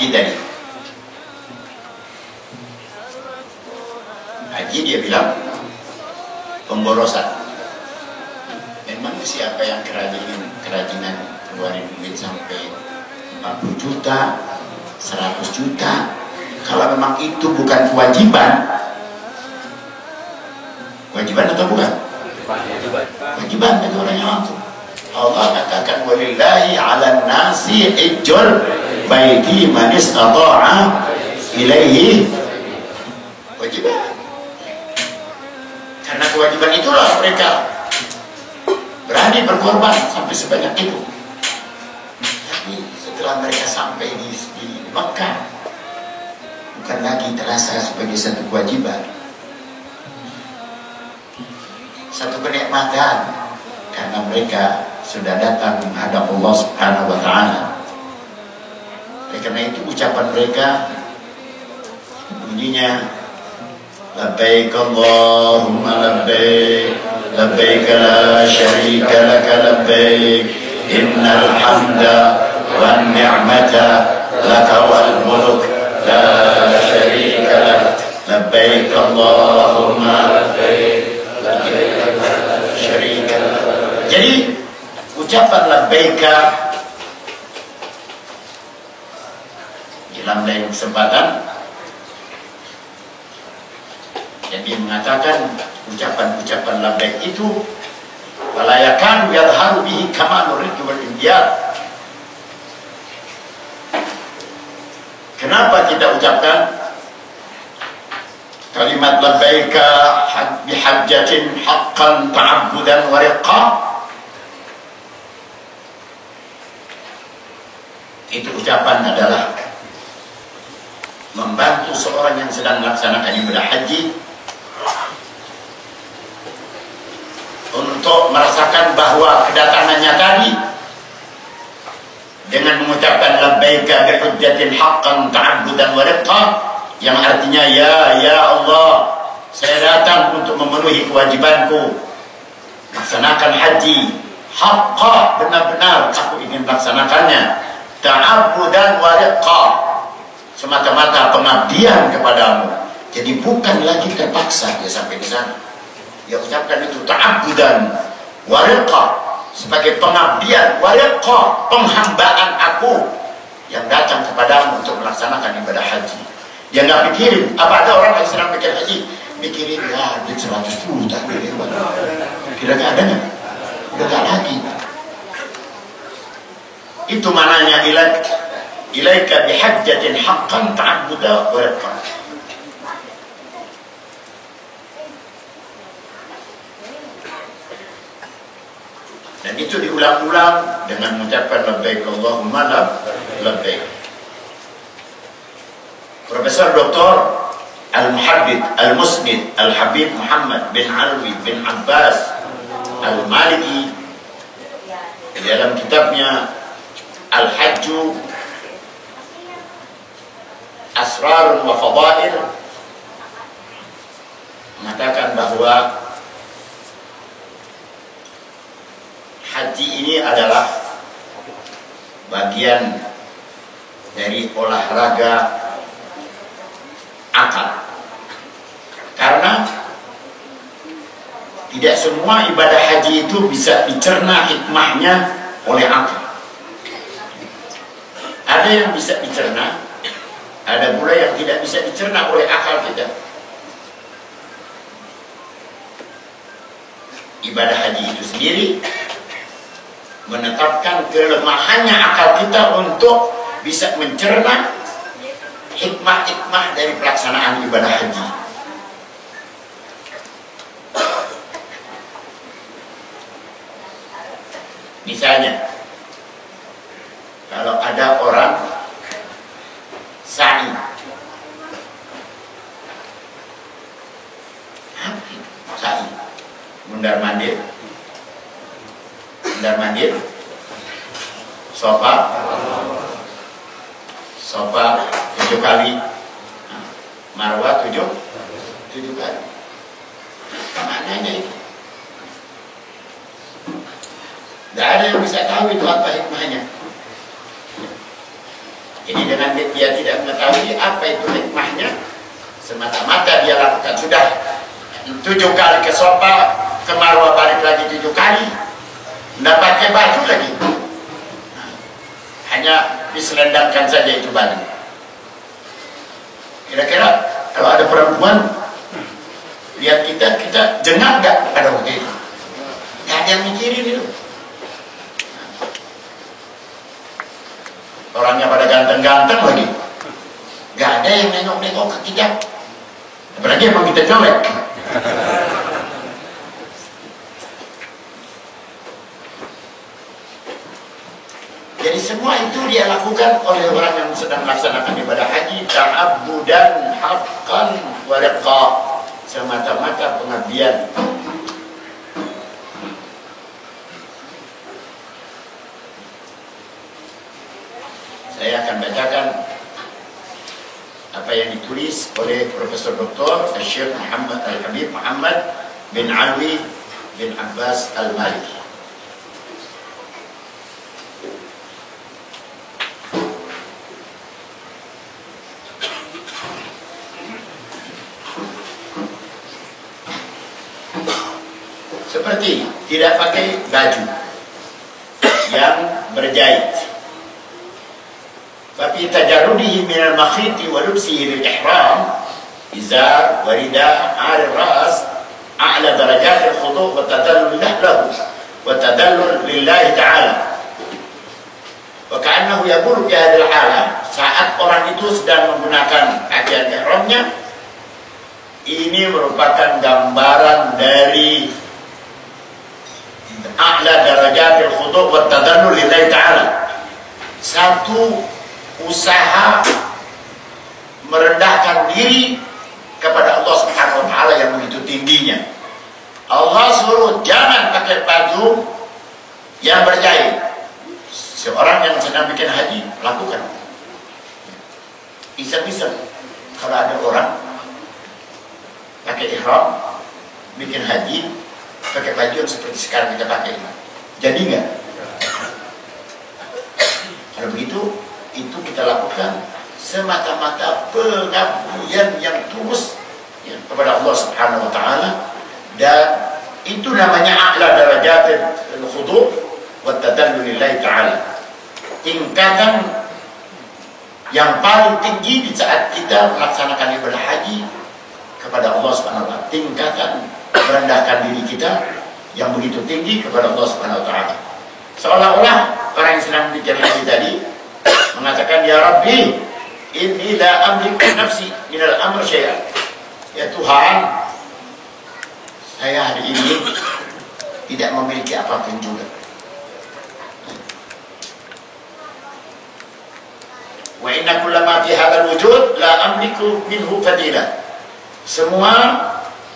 haji tadi. Haji dia bilang pemborosan. Memang siapa yang kerajinan keluarin duit sampai 40 juta, 100 juta. Kalau memang itu bukan kewajiban atau bukan? Kewajiban bagi orang yang mampu. Allah katakan walillahi 'alan nasi hijjul baiti man istata'a ilaihi kewajiban. Karena kewajiban itulah mereka berani berkorban sampai sebanyak itu. Tapi setelah mereka sampai di Mekah, bukan lagi terasa sebagai satu kewajiban, satu kenikmatan, karena mereka sudah datang menghadap Allah Subhanahu wa Ta'ala. Oleh karena itu ucapan mereka bunyinya labbaik Allahumma labbaik labbaik la syarika laka labbaik innal hamda wan ni'mata laka wal mulk la syarika lak labbaik Allahumma labbaik labbaik la syarika lak. Jadi ucapan labbaika dalam lain kesempatan yang dia mengatakan ucapan-ucapan labbaik itu wala yakanu yadharu bihi kamalur ridhi wal imtiyaz. Kenapa kita ucapkan kalimat labbaika bihajjatin haqqan ta'abbudan wa riqqa? Itu ucapan adalah membantu seorang yang sedang melaksanakan ibadah haji untuk merasakan bahwa kedatangannya tadi dengan mengucapkan labbaika bihujjatin haqqan ta'abbudan wa riqqa, yang artinya ya Allah, saya datang untuk memenuhi kewajibanku melaksanakan haji haqqa, benar-benar aku ingin melaksanakannya, ta'abbudan wa riqqa, semata-mata pengabdian kepadamu. Jadi bukan lagi terpaksa dia sampai di sana. Dia ucapkan itu ta'abbudan wa riqqa, sebagai pengabdian, wa riqqa, penghambaan aku yang datang kepadamu untuk melaksanakan ibadah haji. Dia nggak pikirin, apa ada orang yang sedang pikir haji mikirin ya duit 100 juta kira-kira ada nggak? Udah nggak lagi. Itu mananya ilaika bihajjatin haqqan ta'abbuda wa riqqa. Dan itu diulang-ulang dengan mengucapkan labbaik Allahumma labbaik. Profesor Dr. Al-Muhaddith Al-Musnid Al-Habib Muhammad bin Alwi bin Abbas Al-Maliki dalam kitabnya Al-Hajju Asrar wa Fadail mengatakan bahwa haji ini adalah bagian dari olahraga akal, karena tidak semua ibadah haji itu bisa dicerna hikmahnya oleh akal. Ada yang bisa dicerna, ada pula yang tidak bisa dicerna oleh akal kita. Ibadah haji itu sendiri menetapkan kelemahannya akal kita untuk bisa mencerna hikmah-hikmah dari pelaksanaan ibadah haji. Misalnya, kalau ada orang sa'i, sa'i, mundar-mandir, sofa 7 kali, marwah 7 kali. Apa maknanya itu? Tidak ada yang bisa tahu itu apa hikmahnya. Jadi dengan dia tidak mengetahui apa itu hikmahnya, semata-mata dia lakukan. Sudah 7 kali ke Sofa, ke Marwah balik lagi 7 kali, tidak pakai baju lagi, hanya diselendangkan saja itu baju. Kira-kira kalau ada perempuan lihat kita jengah nggak pada waktu itu? Nggak ada yang mikirin itu. Orangnya pada ganteng-ganteng lagi, nggak ada yang nengok-nengok ke kita. Apalagi emang kita jelek. Jadi semua itu dia lakukan oleh orang yang sedang melaksanakan ibadah haji, ta'abbudan haqqan wa riqa, semata-mata pengabdian. Saya akan bacakan apa yang ditulis oleh Profesor Dr. Syekh Muhammad Al-Habib Muhammad bin Alwi bin Abbas Al-Maliki. Seperti tidak pakai baju yang berjahit, tapi tajarrudihi minal makhiti wa lubsihi lil ihram izar wa rida' 'ala ar-ra's a'la darajat al-khudu' wa tadallul lahu wa tadallul lillahi ta'ala. Wa ka'annahu yaqulu fi hadhihi al-hala, saat orang itu sedang menggunakan pakaian ihramnya, ini merupakan gambaran dari a'la darajat al-khudu' wa tadallul lillahi ta'ala, satu usaha merendahkan diri kepada Allah Subhanahu wa taala yang begitu tingginya. Allah suruh jangan pakai baju yang berjahit. Seorang yang sedang bikin haji lakukan. Bisa-bisa kalau ada orang pakai ihram bikin haji pakai baju yang seperti sekarang kita pakai, jadi nggak? Kalau begitu, itu kita lakukan semata-mata pengabdian yang tulus ya, kepada Allah Subhanahu wa taala, dan itu namanya a'la darajat al-khudu' wa tadallul lillahi ta'ala. Tingkatan yang paling tinggi di saat kita melaksanakan ibadah haji kepada Allah Subhanahu wa taala, tingkatan merendahkan diri kita yang begitu tinggi kepada Allah Subhanahu wa taala. Seolah-olah orang yang sedang bikin haji tadi mengatakan, ya Rabbi, inni la amliku nafsi minal amr syai'an. Ya Tuhan, saya hari ini tidak memiliki apapun juga. Wa inna kullama fi hadzal wujud la amliku minhu fadilah. Semua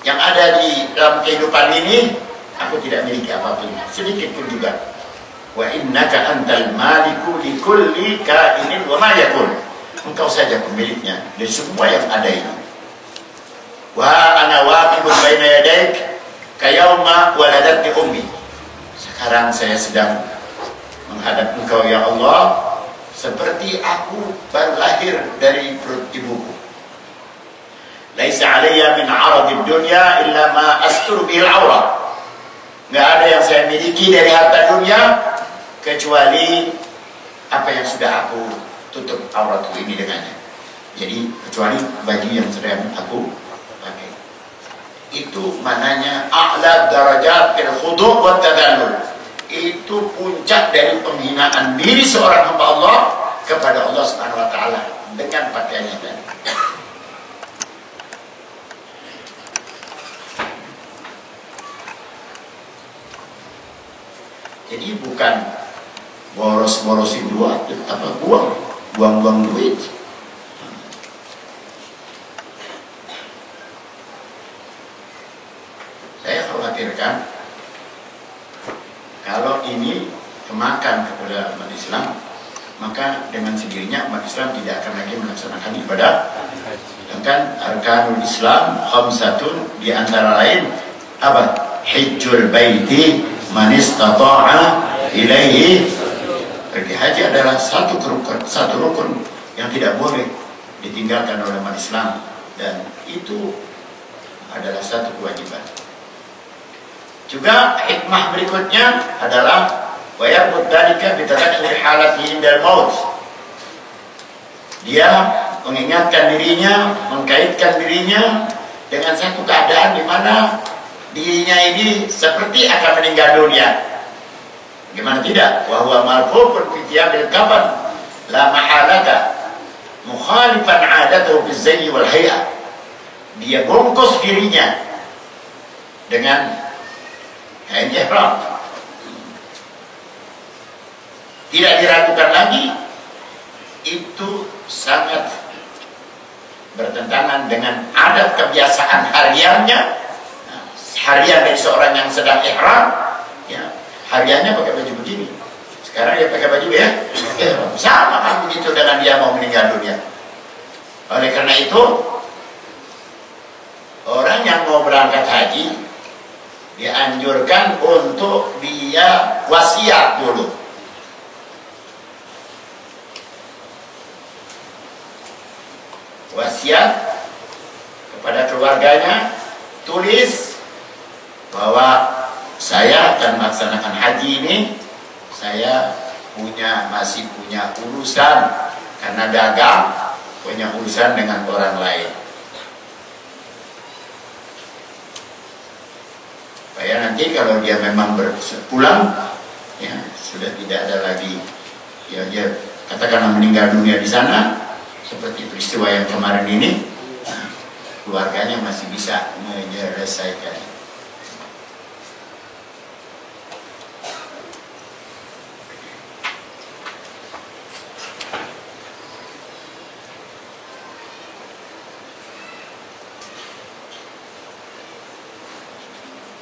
yang ada di dalam kehidupan ini aku tidak memiliki apapun, sedikit pun juga. Wa innaka antal maliku li kulli kainin wa ma yakun. Engkau saja pemiliknya dari semua yang ada ini. Wa ana waqifun baina yadaik ka yauma waladatni ummi. Sekarang saya sedang menghadap Engkau ya Allah seperti aku baru lahir dari perut ibuku. Laisa alayya min 'aradid dunya illa ma asturu bil 'aurat. Enggak ada yang saya miliki dari harta dunia kecuali apa yang sudah aku tutup auratku ini dengannya. Jadi kecuali baju yang sedang aku pakai. Itu mananya a'la darajat al-khudu' wa tadallul. Itu puncak dari penghinaan diri seorang hamba Allah kepada Allah Subhanahu wa taala dengan pakaiannya tadi. Jadi bukan boros-borosin duit, apa buang-buang duit. Saya khawatirkan kalau ini kemakan kepada umat Islam, maka dengan sendirinya umat Islam tidak akan lagi melaksanakan ibadah. Sedangkan arkanul Islam khamsatun, di antara lain apa? Hajjul baiti man istata'a ilaihi. Pergi haji adalah satu rukun yang tidak boleh ditinggalkan oleh umat Islam, dan itu adalah satu kewajiban. Juga hikmah berikutnya adalah wa yarbut dzalika bi tadhakkuri halatihi indal maut. Dia mengingatkan dirinya, mengkaitkan dirinya dengan satu keadaan di mana dirinya ini seperti akan meninggal dunia. Gimana tidak? Wa huwa malfufun fi thiyabil kafan la mahalata mukhalifan 'adatahu bizayyi wal hay'a. Dia bungkus dirinya dengan kain ihram. Tidak diragukan lagi, itu sangat bertentangan dengan adat kebiasaan hariannya. Harian dari seorang yang sedang ihram, ya, hariannya pakai baju begini. Sekarang dia pakai baju ya, sama kan begitu dengan dia mau meninggal dunia. Oleh karena itu, orang yang mau berangkat haji dianjurkan untuk dia wasiat dulu. Wasiat kepada keluarganya, tulis bahwa saya akan melaksanakan haji ini, saya masih punya urusan karena dagang, punya urusan dengan orang lain. Supaya nanti kalau dia memang pulang, ya sudah tidak ada lagi, ya dia katakanlah meninggal dunia di sana, seperti peristiwa yang kemarin ini, keluarganya masih bisa menyelesaikan.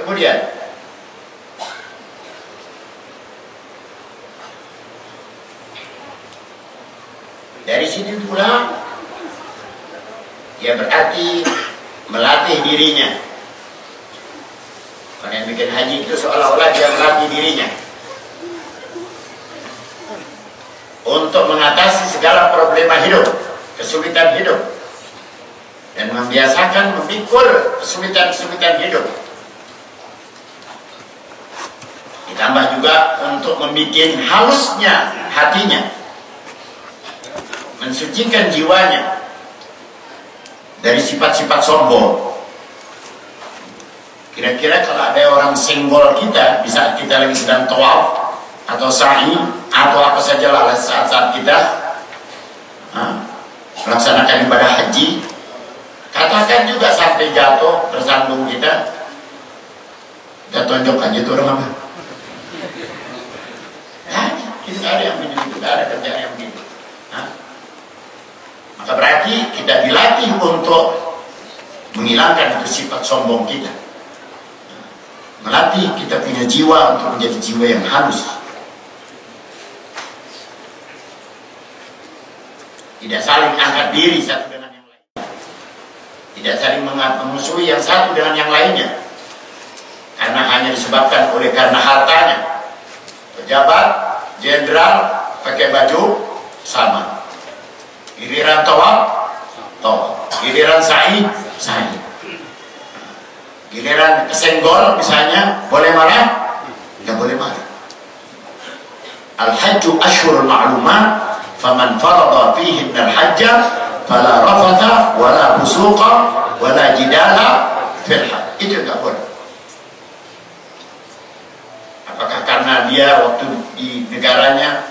Kemudian dari situ pula dia berarti melatih dirinya. Orang yang bikin haji itu seolah-olah dia melatih dirinya untuk mengatasi segala problema hidup, kesulitan hidup, dan membiasakan memikul kesulitan-kesulitan hidup. Ditambah juga untuk membuat halusnya hatinya, mensucikan jiwanya dari sifat-sifat sombong. Kira-kira kalau ada orang senggol kita di saat kita lagi sedang tawaf atau sa'i atau apa saja lah saat-saat kita melaksanakan ibadah haji, katakan juga sampai jatuh tersandung kita tonjok aja itu orang apa? Tidak ada yang begini, tidak ada kerjaan yang begini. Maka berarti kita dilatih untuk menghilangkan itu sifat sombong kita, melatih kita punya jiwa untuk menjadi jiwa yang halus, tidak saling angkat diri satu dengan yang lain, tidak saling memusuhi yang satu dengan yang lainnya, karena hanya disebabkan karena hartanya. Pejabat jenderal pakai baju sama, giliran tawaf, giliran sa'i, giliran kesenggol misalnya boleh marah, nggak boleh marah. Al-hajju ashhurul ma'lumat, faman farada fihinna al-hajja fala rafatha wala fusuqa wala jidala fil hajj. Itu nggak boleh. Apakah karena dia waktu di negaranya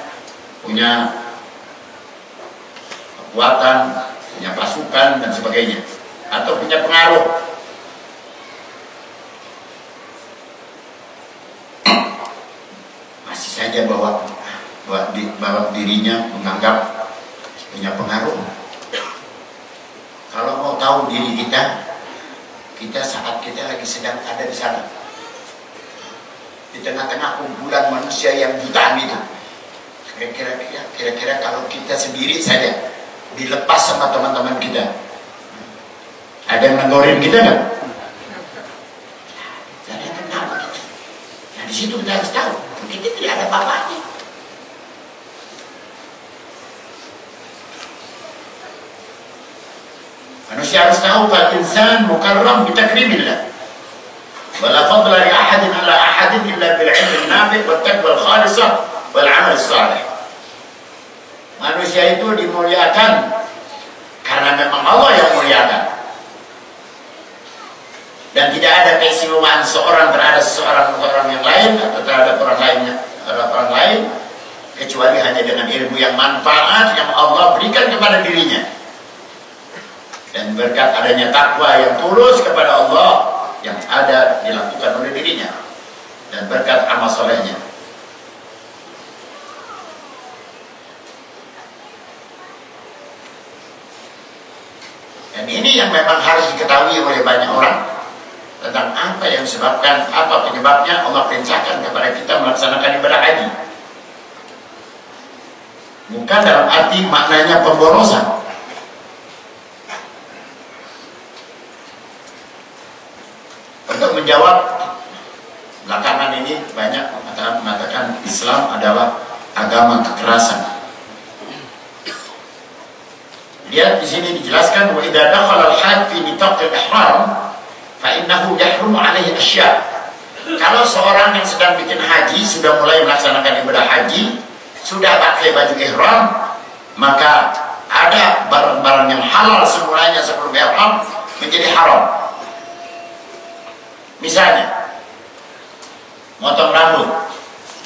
punya kekuatan, punya pasukan dan sebagainya, atau punya pengaruh? Masih saja bahwa dirinya menganggap punya pengaruh. Kalau mau tahu diri kita saat kita lagi sedang ada di sana, di tengah-tengah kumpulan manusia yang jutaan itu, kira-kira kalau kita sendiri saja dilepas sama teman-teman kita, ada yang nenggorin kita nggak? Tidak ada yang kenal kita. Nah di situ kita harus tahu kita tidak ada apa-apanya. Manusia harus tahu bahwa insan mukarram bi takrimillah. Wala fadla li ahadin ala ahadin illa bil ilmi nafi' wat taqwa al khalisah wal amal salih. Manusia itu dimuliakan karena memang Allah yang muliakan. Dan tidak ada keistimewaan seorang terhadap seorang yang lain atau terhadap orang lain kecuali hanya dengan ilmu yang manfaat yang Allah berikan kepada dirinya. Dan berkat adanya takwa yang tulus kepada Allah yang ada dilakukan oleh dirinya dan berkat amal solehnya. Dan ini yang memang harus diketahui oleh banyak orang tentang apa yang sebabkan, apa penyebabnya Allah perintahkan kepada kita melaksanakan ibadah haji. Bukan dalam arti maknanya pemborosan. Untuk menjawab, belakangan ini banyak mengatakan Islam adalah agama kekerasan. Lihat di sini dijelaskan wa idza dakhala al-hajj fi nitaq al-ihram fa innahu yahrumu alaihi asya'. Kalau seorang yang sedang bikin haji sudah mulai melaksanakan ibadah haji, sudah pakai baju ihram, maka ada barang-barang yang halal semulanya sebelum ihram menjadi haram. Misalnya motong rambut.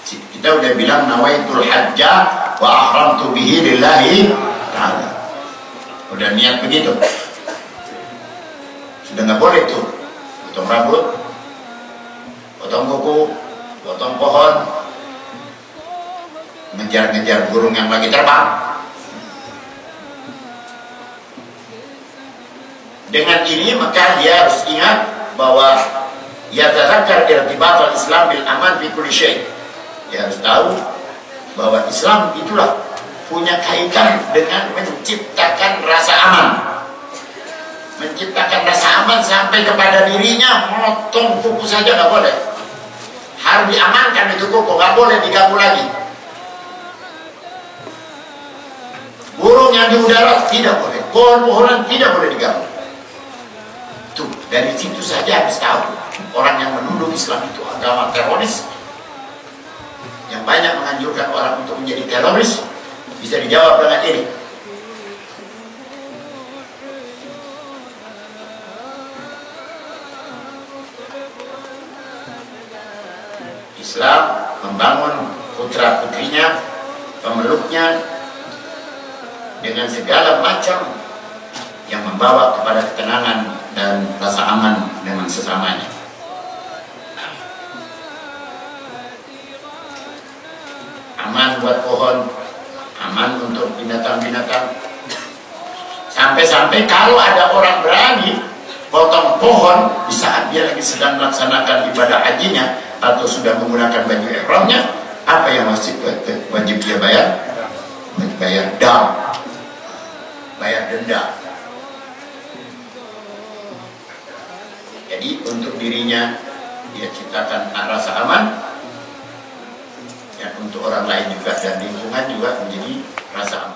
Kita udah bilang nawaitul hajja wa ahramtu bihi lillahi ta'ala. Udah niat begitu. Sudah nggak boleh tuh potong rambut, potong kuku, potong pohon, ngejar-ngejar burung yang lagi terbang. Dengan ini maka dia harus ingat bahwa ya tadzakkar irtibat al-Islam bil aman fi kulli syai'. Dia harus tahu bahwa Islam itulah punya kaitan dengan menciptakan rasa aman. Menciptakan rasa aman sampai kepada dirinya, motong kuku saja nggak boleh. Harus diamankan itu kuku, nggak boleh diganggu lagi. Burung yang di udara tidak boleh, pohon-pohonan tidak boleh diganggu. Tuh, dari situ saja harus tahu orang yang menuduh Islam itu agama teroris, yang banyak menganjurkan orang untuk menjadi teroris, bisa dijawab dengan ini. Islam membangun putra-putrinya, pemeluknya dengan segala macam yang membawa kepada ketenangan dan rasa aman dengan sesamanya. Aman buat pohon, aman untuk binatang-binatang. Sampai-sampai kalau ada orang berani potong pohon di saat dia lagi sedang melaksanakan ibadah hajinya atau sudah menggunakan baju ihramnya, apa yang wajib dia bayar? Bayar dam, bayar denda. Jadi untuk dirinya dia ciptakan rasa aman, dan untuk orang lain juga dan lingkungan juga menjadi rasa aman.